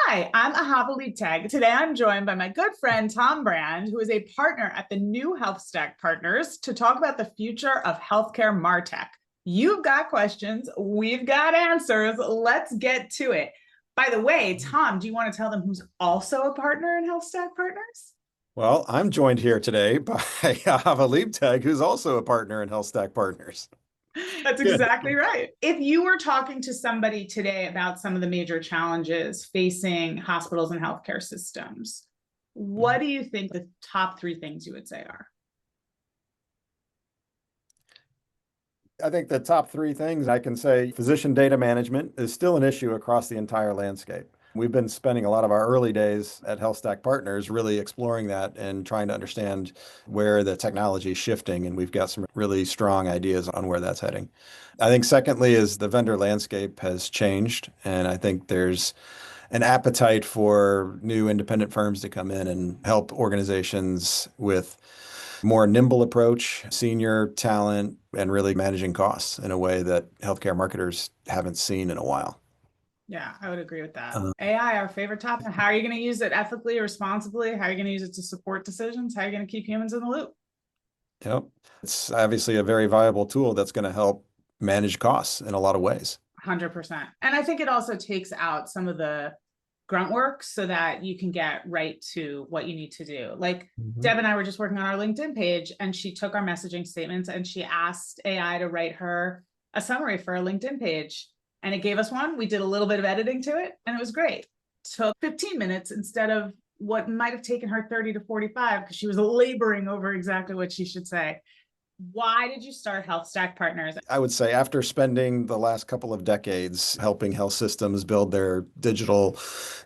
Hi, I'm Ahava Leibtag. Today I'm joined by my good friend Tom Brand, who is a partner at the new HealthStack Partners, to talk about the future of healthcare Martech. You've got questions, we've got answers. Let's get to it. By the way, Tom, do you want to tell them who's also a partner in HealthStack Partners? Well, I'm joined here today by Ahava Leibtag, who's also a partner in HealthStack Partners. That's Good. exactly right. If you were talking to somebody today about some of the major challenges facing hospitals and healthcare systems, what do you think the top three things you would say are? I think the top three things I can say, physician data management is still an issue across the entire landscape. We've been spending a lot of our early days at HealthStack Partners really exploring that and trying to understand where the technology is shifting, and we've got some really strong ideas on where that's heading. I think secondly is the vendor landscape has changed, and I think there's an appetite for new independent firms to come in and help organizations with more nimble approach, senior talent, and really managing costs in a way that healthcare marketers haven't seen in a while. Yeah, I would agree with that. Uh, AI, our favorite topic. How are you going to use it ethically, responsibly? How are you going to use it to support decisions? How are you going to keep humans in the loop? yep. It's obviously a very viable tool that's going to help manage costs in a lot of ways. 100%. And I think it also takes out some of the grunt work so that you can get right to what you need to do. Like Mhm. Deb and I were just working on our LinkedIn page, and she took our messaging statements and she asked AI to write her a summary for a LinkedIn page. And it gave us one. We did a little bit of editing to it, and it was great. Took 15 minutes instead of what might have taken her 30 to 45 because she was laboring over exactly what she should say. Why did you start HealthStack Partners? I would say after spending the last couple of decades helping health systems build their digital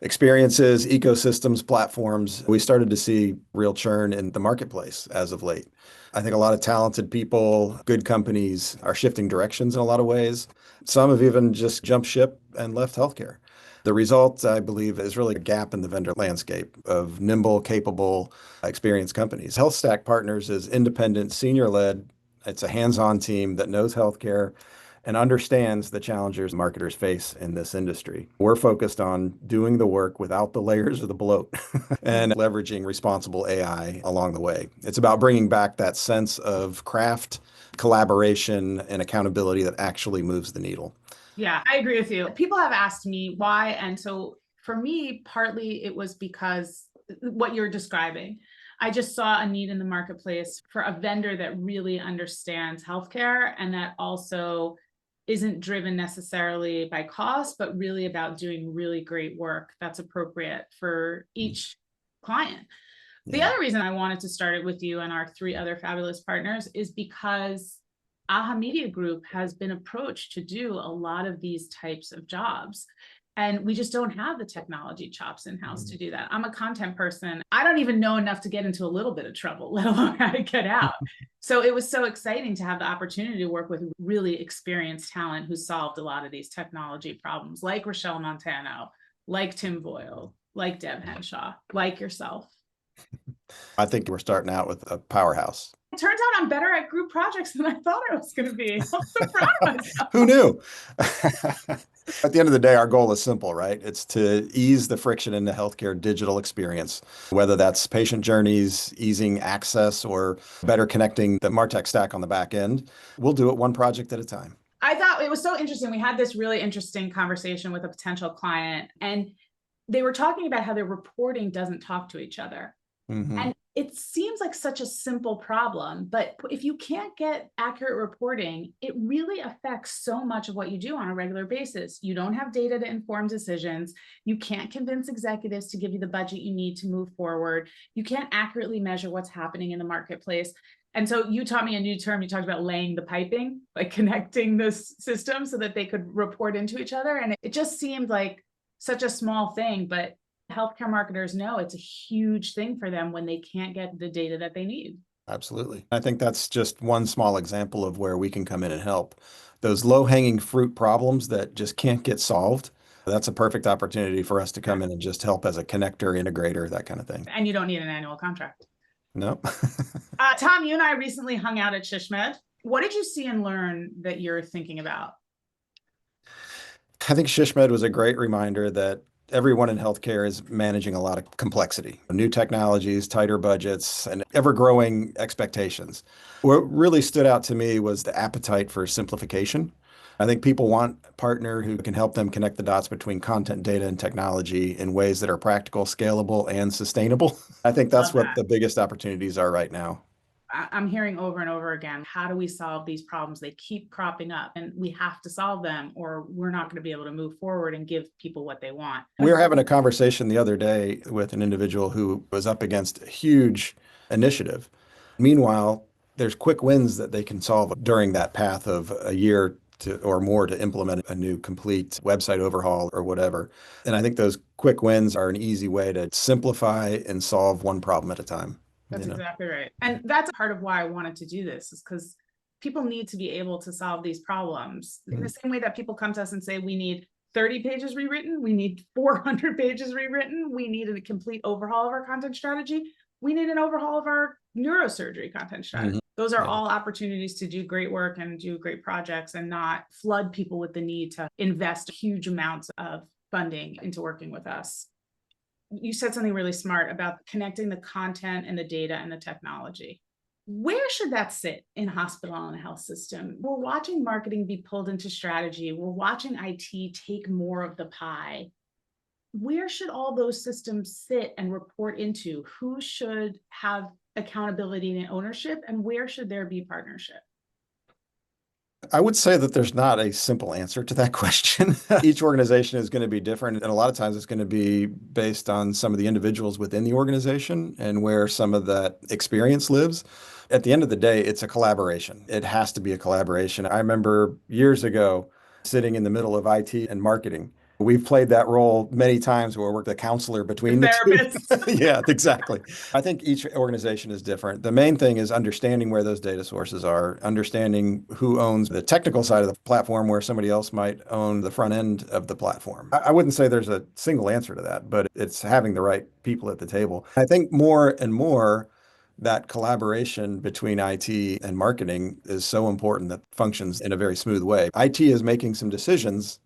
experiences, ecosystems, platforms, we started to see real churn in the marketplace as of late. I think a lot of talented people, good companies are shifting directions in a lot of ways. Some have even just jumped ship and left healthcare. The result, I believe, is really a gap in the vendor landscape of nimble, capable, experienced companies. HealthStack Partners is independent, senior-led. It's a hands-on team that knows healthcare and understands the challenges marketers face in this industry. We're focused on doing the work without the layers of the bloat and leveraging responsible AI along the way. It's about bringing back that sense of craft, collaboration, and accountability that actually moves the needle. Yeah, I agree with you. People have asked me why. And so for me, partly it was because what you're describing. I just saw a need in the marketplace for a vendor that really understands healthcare and that also isn't driven necessarily by cost, but really about doing really great work that's appropriate for each client. The Yeah. other reason I wanted to start it with you and our three other fabulous partners is because Aha Media Group has been approached to do a lot of these types of jobs. And we just don't have the technology chops in house to do that. I'm a content person. I don't even know enough to get into a little bit of trouble, let alone how to get out. So it was so exciting to have the opportunity to work with really experienced talent who solved a lot of these technology problems, like Rochelle Montano, like Tim Boyle, like Deb Henshaw, like yourself. I think we're starting out with a powerhouse. It turns out I'm better at group projects than I thought I was going to be. I'm so proud of myself. Who knew? At the end of the day, our goal is simple, right? It's to ease the friction in the healthcare digital experience, whether that's patient journeys, easing access, or better connecting the Martech stack on the back end. We'll do it one project at a time. I thought it was so interesting. We had this really interesting conversation with a potential client, and they were talking about how their reporting doesn't talk to each other. Mm-hmm. And it seems like such a simple problem, but if you can't get accurate reporting, it really affects so much of what you do on a regular basis. You don't have data to inform decisions. You can't convince executives to give you the budget you need to move forward. You can't accurately measure what's happening in the marketplace. And so you taught me a new term. You talked about laying the piping, like connecting this system so that they could report into each other. And it just seemed like such a small thing, but healthcare marketers know it's a huge thing for them when they can't get the data that they need. Absolutely. I think that's just one small example of where we can come in and help. Those low-hanging fruit problems that just can't get solved, that's a perfect opportunity for us to Yeah. come in and just help as a connector, integrator, that kind of thing. And you don't need an annual contract. No. Tom, you and I recently hung out at SHSMD. What did you see and learn that you're thinking about? I think SHSMD was a great reminder that everyone in healthcare is managing a lot of complexity, new technologies, tighter budgets, and ever-growing expectations. What really stood out to me was the appetite for simplification. I think people want a partner who can help them connect the dots between content, data, and technology in ways that are practical, scalable, and sustainable. I think that's Love what that. the biggest opportunities are right now. I'm hearing over and over again, how do we solve these problems? They keep cropping up and we have to solve them or we're not going to be able to move forward and give people what they want. We were having a conversation the other day with an individual who was up against a huge initiative. Meanwhile, there's quick wins that they can solve during that path of a year or more to implement a new complete website overhaul or whatever. And I think those quick wins are an easy way to simplify and solve one problem at a time. That's exactly right. And that's part of why I wanted to do this, is because people need to be able to solve these problems in the same way that people come to us and say, we need 30 pages rewritten, we need 400 pages rewritten, we need a complete overhaul of our content strategy, we need an overhaul of our neurosurgery content strategy. Those are all opportunities to do great work and do great projects and not flood people with the need to invest huge amounts of funding into working with us. You said something really smart about connecting the content and the data and the technology. Where should that sit in hospital and health system? We're watching marketing be pulled into strategy. We're watching IT take more of the pie. Where should all those systems sit and report into? Who should have accountability and ownership? And where should there be partnership? I would say that there's not a simple answer to that question. Each organization is going to be different, and a lot of times it's going to be based on some of the individuals within the organization and where some of that experience lives. At the end of the day, it's a collaboration. It has to be a collaboration. I remember years ago sitting in the middle of IT and marketing. We've played that role many times where we're the counselor between the two. Yeah, exactly. I think each organization is different. The main thing is understanding where those data sources are, understanding who owns the technical side of the platform where somebody else might own the front end of the platform. I wouldn't say there's a single answer to that, but it's having the right people at the table. I think more and more that collaboration between IT and marketing is so important that functions in a very smooth way. IT is making some decisions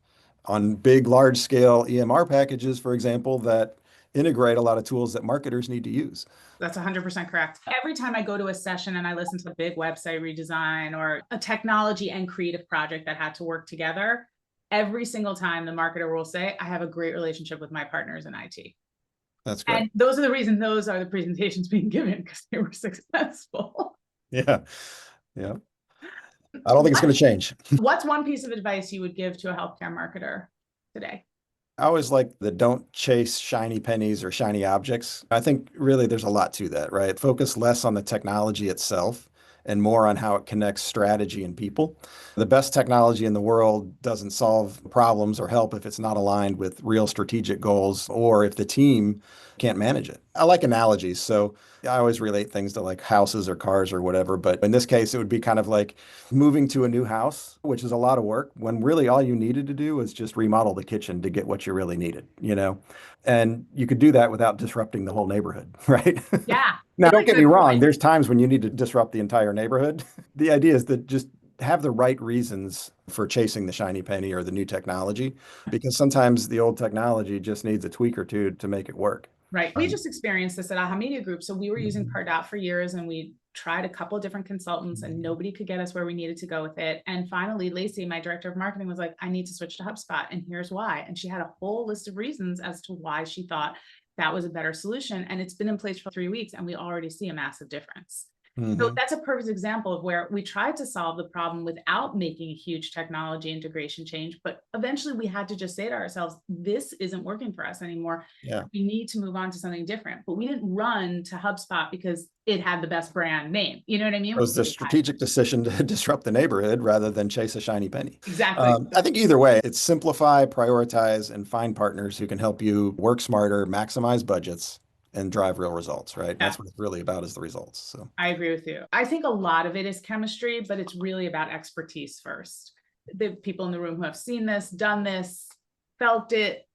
on big, large scale EMR packages, for example, that integrate a lot of tools that marketers need to use. That's 100% correct. Every time I go to a session and I listen to a big website redesign or a technology and creative project that had to work together, every single time the marketer will say, I have a great relationship with my partners in IT. That's great. And those are the reasons those are the presentations being given, because they were successful. Yeah. Yeah. I don't think it's going to change. What's one piece of advice you would give to a healthcare marketer today? I always like the don't chase shiny pennies or shiny objects. I think really there's a lot to that, right? Focus less on the technology itself and more on how it connects strategy and people. The best technology in the world doesn't solve problems or help if it's not aligned with real strategic goals or if the team can't manage it. I like analogies. So I always relate things to like houses or cars or whatever. But in this case, it would be kind of like moving to a new house, which is a lot of work, when really all you needed to do was just remodel the kitchen to get what you really needed, you know? And you could do that without disrupting the whole neighborhood, right? Yeah. Now, don't get me wrong. There's times when you need to disrupt the entire neighborhood. The idea is that just have the right reasons for chasing the shiny penny or the new technology, because sometimes the old technology just needs a tweak or two to make it work. Right. We just experienced this at Ahava Media Group. So we were using Pardot for years and we tried a couple of different consultants and nobody could get us where we needed to go with it. And finally, Lacey, my director of marketing, was like, I need to switch to HubSpot and here's why. And she had a whole list of reasons as to why she thought that was a better solution. And it's been in place for 3 weeks and we already see a massive difference. So that's a perfect example of where we tried to solve the problem without making a huge technology integration change, but eventually we had to just say to ourselves, this isn't working for us anymore. Yeah. We need to move on to something different. But we didn't run to HubSpot because it had the best brand name. You know what I mean? It was the strategic decision to disrupt the neighborhood rather than chase a shiny penny. Exactly. I think either way, it's simplify, prioritize, and find partners who can help you work smarter, maximize budgets, and drive real results, right? Yeah. That's what it's really about, is the results. So I agree with you. I think a lot of it is chemistry, but it's really about expertise first. The people in the room who have seen this, done this, felt it,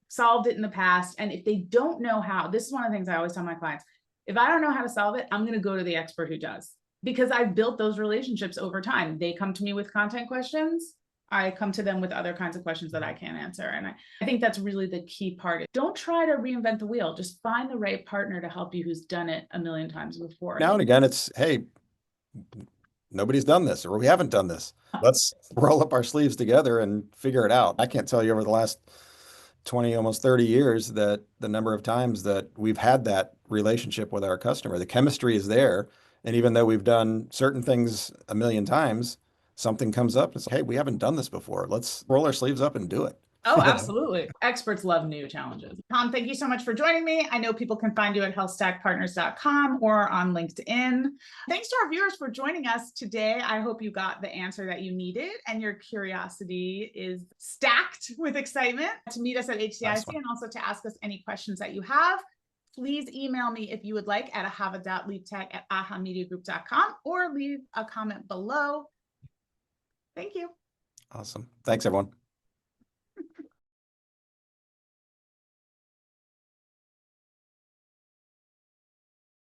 solved it in the past. And if they don't know how, this is one of the things I always tell my clients, if I don't know how to solve it, I'm going to go to the expert who does, because I've built those relationships over time. They come to me with content questions. I come to them with other kinds of questions that I can't answer. And I think that's really the key part. Don't try to reinvent the wheel. Just find the right partner to help you who's done it a million times before. Now and again, it's, hey, nobody's done this, or we haven't done this. Let's roll up our sleeves together and figure it out. I can't tell you over the last 20, almost 30 years that the number of times that we've had that relationship with our customer, the chemistry is there. And even though we've done certain things a million times, something comes up and it's, hey, we haven't done this before. Let's roll our sleeves up and do it. Oh, absolutely. Experts love new challenges. Tom, thank you so much for joining me. I know people can find you at healthstackpartners.com or on LinkedIn. Thanks to our viewers for joining us today. I hope you got the answer that you needed and your curiosity is stacked with excitement to meet us at HCIC and also to ask us any questions that you have. Please email me if you would like at ahava.leibtag@ahamediagroup.com or leave a comment below. Thank you. Awesome. Thanks, everyone.